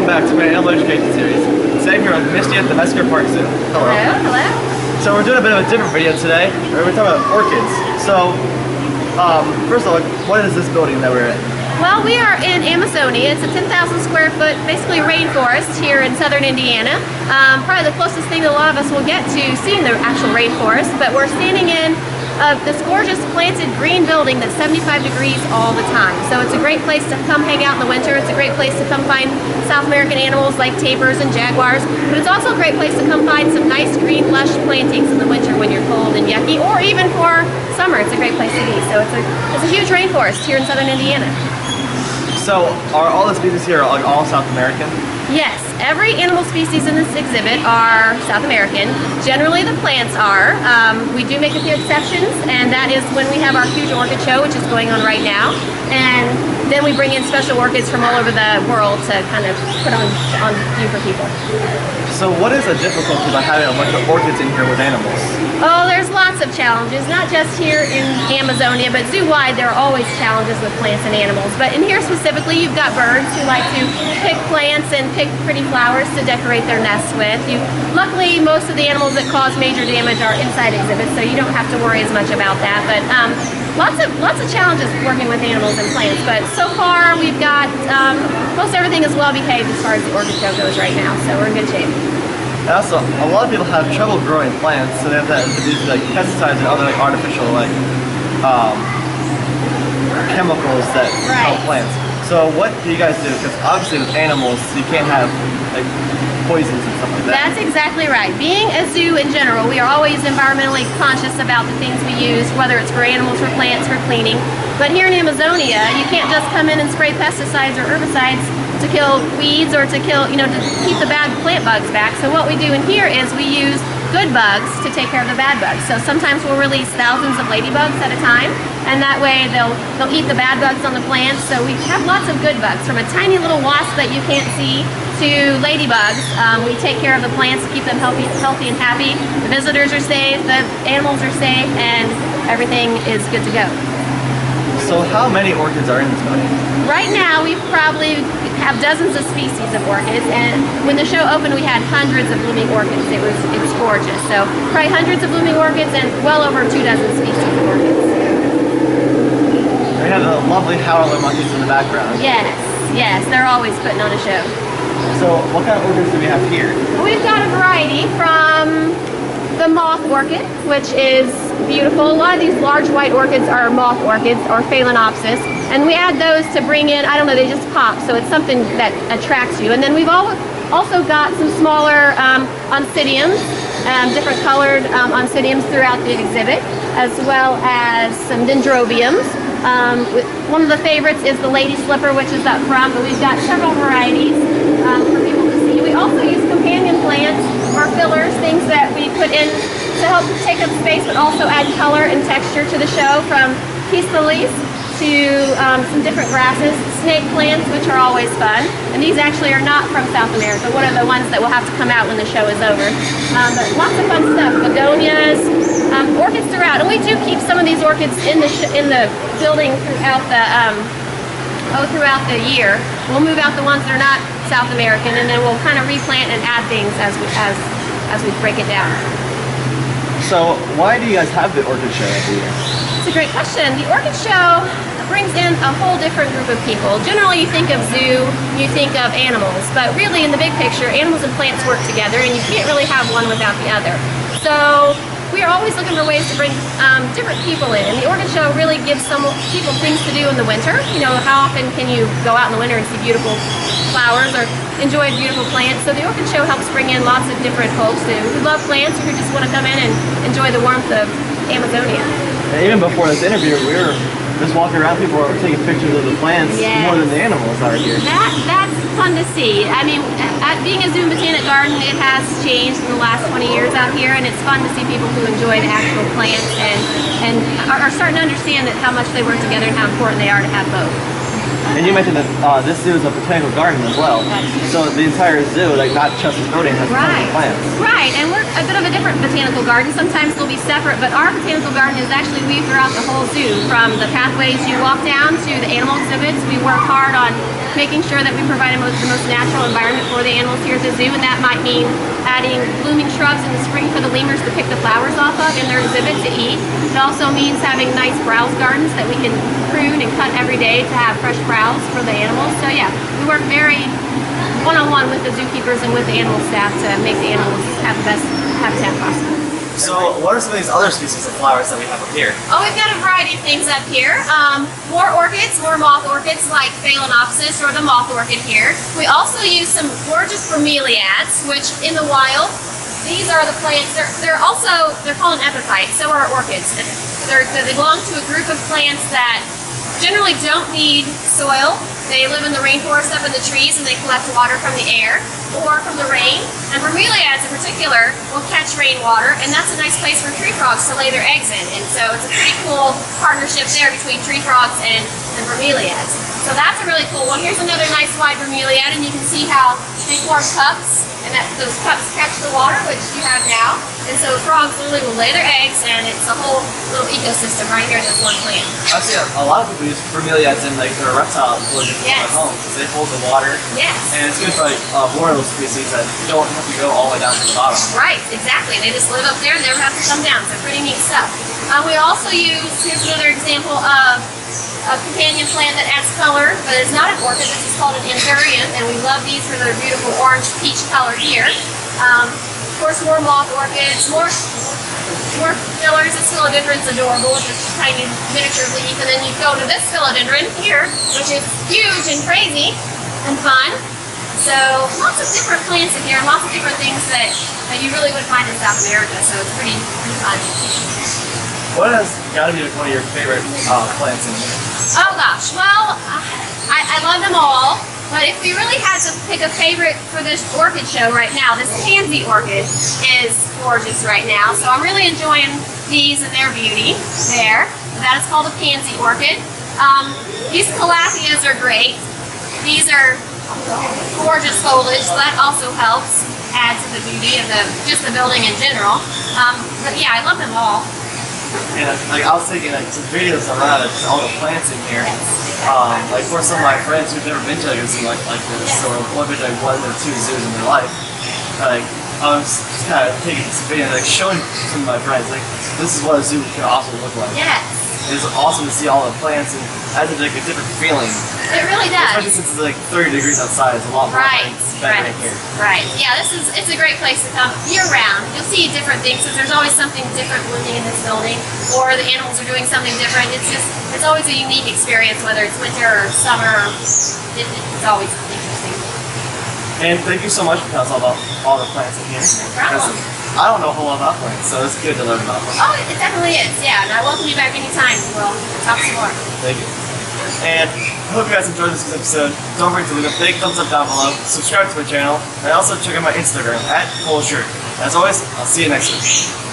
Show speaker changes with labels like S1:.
S1: back to my animal education series. Today I'm here with Misty at the Mesker Park Zoo. Hello.
S2: Hello.
S1: So we're doing a bit of a different video today. We're talking about orchids. So, first of all, what is this building that we're in?
S2: Well, we are in Amazonia. It's a 10,000 square foot, basically rainforest here in southern Indiana. Probably the closest thing that a lot of us will get to seeing the actual rainforest, but we're standing in this gorgeous planted green building that's 75 degrees all the time. So it's a great place to come hang out in the winter. It's a great place to come find South American animals like tapirs and jaguars, but it's also a great place to come find some nice green lush plantings in the winter when you're cold and yucky, or even for summer. It's a great place to be. So it's a huge rainforest here in southern Indiana.
S1: So are all the species here like all South American?
S2: Yes, every animal species in this exhibit are South American. Generally the plants are. We do make a few exceptions, and that is when we have our huge orchid show, which is going on right now. And then we bring in special orchids from all over the world to kind of put on view for people.
S1: So what is the difficulty by having a bunch of orchids in here with animals?
S2: Oh, there's lots of challenges, not just here in Amazonia, but zoo-wide there are always challenges with plants and animals. But in here specifically, you've got birds who like to pick plants and pick pretty flowers to decorate their nests with. Luckily, most of the animals that cause major damage are inside exhibits, so you don't have to worry as much about that. But lots of challenges working with animals and plants. But so far, we've got most everything is well behaved as far as the orchid show goes right now, so we're in good shape.
S1: And also, a lot of people have trouble growing plants, so they have to use like pesticides and other like artificial like chemicals that help plants. So what do you guys do? Because obviously with animals, you can't have like poisons and stuff like that.
S2: That's exactly right. Being a zoo in general, we are always environmentally conscious about the things we use, whether it's for animals, for plants, for cleaning. But here in Amazonia, you can't just come in and spray pesticides or herbicides to kill weeds or to kill, to keep the bad plant bugs back. So what we do in here is we use good bugs to take care of the bad bugs. So sometimes we'll release thousands of ladybugs at a time, and that way they'll eat the bad bugs on the plants. So we have lots of good bugs, from a tiny little wasp that you can't see to ladybugs. We take care of the plants to keep them healthy and happy. The visitors are safe, the animals are safe, and everything is good to go.
S1: So how many orchids are in this building?
S2: Right now we probably have dozens of species of orchids, and when the show opened we had hundreds of blooming orchids. It's gorgeous. So probably hundreds of blooming orchids and well over 2 dozen species of orchids.
S1: We have the lovely howler monkeys in the background.
S2: Yes, they're always putting on a show.
S1: So what kind of orchids do we have here?
S2: We've got a variety from the moth orchid, which is beautiful. A lot of these large white orchids are moth orchids or phalaenopsis, and we add those to bring in, I don't know, they just pop, so it's something that attracts you. And then we've also got some smaller oncidiums, different colored oncidiums throughout the exhibit, as well as some dendrobiums. One of the favorites is the lady slipper, which is up front, but we've got several varieties for people to see. We also use companion plants or fillers, things that we put in to help take up space but also add color and texture to the show, from peace lilies to some different grasses, snake plants, which are always fun. And these actually are not from South America. One of the ones that will have to come out when the show is over. But lots of fun stuff. Begonias, orchids throughout. And we do keep some of these orchids in the building throughout the year. We'll move out the ones that are not South American, and then we'll kind of replant and add things as we break it down.
S1: So why do you guys have the orchid show every year?
S2: It's a great question. The orchid show brings in a whole different group of people. Generally you think of zoo, you think of animals, but really in the big picture, animals and plants work together, and you can't really have one without the other. So we are always looking for ways to bring different people in, and the orchid show really gives some people things to do in the winter. How often can you go out in the winter and see beautiful flowers or enjoy beautiful plants? So the orchid show helps bring in lots of different folks who love plants, or who just want to come in and enjoy the warmth of Amazonia.
S1: And even before this interview, we were just walking around, people were taking pictures of the plants more than the animals are here.
S2: That's fun to see. I mean, being a zoo and botanic garden, it has changed in the last 20 years out here, and it's fun to see people who enjoy the actual plants and are starting to understand how much they work together and how important they are to have both.
S1: And you mentioned that this zoo is a botanical garden as well. So the entire zoo, like not just this building, has tons of plants.
S2: Right, and we're a bit of a different botanical garden. Sometimes they'll be separate, but our botanical garden is actually weaved throughout the whole zoo. From the pathways you walk down to the animal exhibits, we work hard on making sure that we provide the most natural environment for the animals here at the zoo, and that might mean adding blooming shrubs in the spring for the lemurs to pick the flowers off of in their exhibit to eat. It also means having nice browse gardens that we can prune and cut every day to have fresh browse for the animals. So yeah, we work very one-on-one with the zookeepers and with the animal staff to make the animals have the best habitat possible.
S1: So what are some of these other species of flowers that we have up here?
S2: Oh, we've got a variety of things up here. More orchids, more moth orchids like Phalaenopsis or the moth orchid here. We also use some gorgeous bromeliads, which in the wild, these are the plants, they're called an epiphyte, so are orchids. They belong to a group of plants that generally don't need soil. They live in the rainforest up in the trees and they collect water from the air or from the rain. And bromeliads in particular will catch rainwater, and that's a nice place for tree frogs to lay their eggs in. And so it's a pretty cool partnership there between tree frogs and bromeliads. So that's a really cool one. Here's another nice wide bromeliad, and you can see how they form cups, and those cups catch the water, which you have now. And so frogs literally will lay their eggs, and it's a whole little ecosystem right here in this one plant.
S1: I've seen a lot of people use bromeliads in like their reptile enclosures at home because they hold the water.
S2: Yes.
S1: And it's good for like boreal species that don't have to go all the way down to the bottom.
S2: Right, exactly. They just live up there and never have to come down. So pretty neat stuff. We also use, here's another example of a companion plant that adds color, but it's not an orchid. This is called an anthurium, and we love these for their beautiful orange peach color here. Of course, more moth orchids, more fillers. This philodendron's adorable with this tiny miniature leaf, and then you go to this philodendron here, which is huge and crazy and fun. So lots of different plants in here, lots of different things that you really would find in South America. So it's pretty fun.
S1: What has got to be one of your favorite plants in here?
S2: Oh gosh, well, I love them all. But if we really had to pick a favorite for this orchid show right now, this pansy orchid is gorgeous right now. So I'm really enjoying these and their beauty there. That is called a pansy orchid. These calatheas are great. These are gorgeous foliage, so that also helps add to the beauty of just the building in general. But yeah, I love them all.
S1: And like I was taking like some videos around of all the plants in here. Like for some of my friends who've never been to like a zoo like this, or only been to like 1 or 2 zoos in their life, like I was just kind of taking this video and like showing some of my friends like this is what a zoo can also look like.
S2: Yes.
S1: It's awesome to see all the plants and it adds like a different feeling.
S2: It really does.
S1: Especially since it's like 30 degrees outside, it's a lot more better here.
S2: Right. Yeah, it's a great place to come year round. You'll see different things because there's always something different blooming in this building, or the animals are doing something different. It's always a unique experience, whether it's winter or summer. It's always interesting.
S1: And thank you so much for telling us all about all the plants in here.
S2: No problem.
S1: I don't know a whole lot about plants, so it's good to learn about them.
S2: Oh, it definitely is. Yeah, and I welcome you back anytime. We'll talk some more.
S1: Thank you. And I hope you guys enjoyed this episode. Don't forget to leave a big thumbs up down below, subscribe to my channel, and also check out my Instagram @Shirk. As always, I'll see you next week.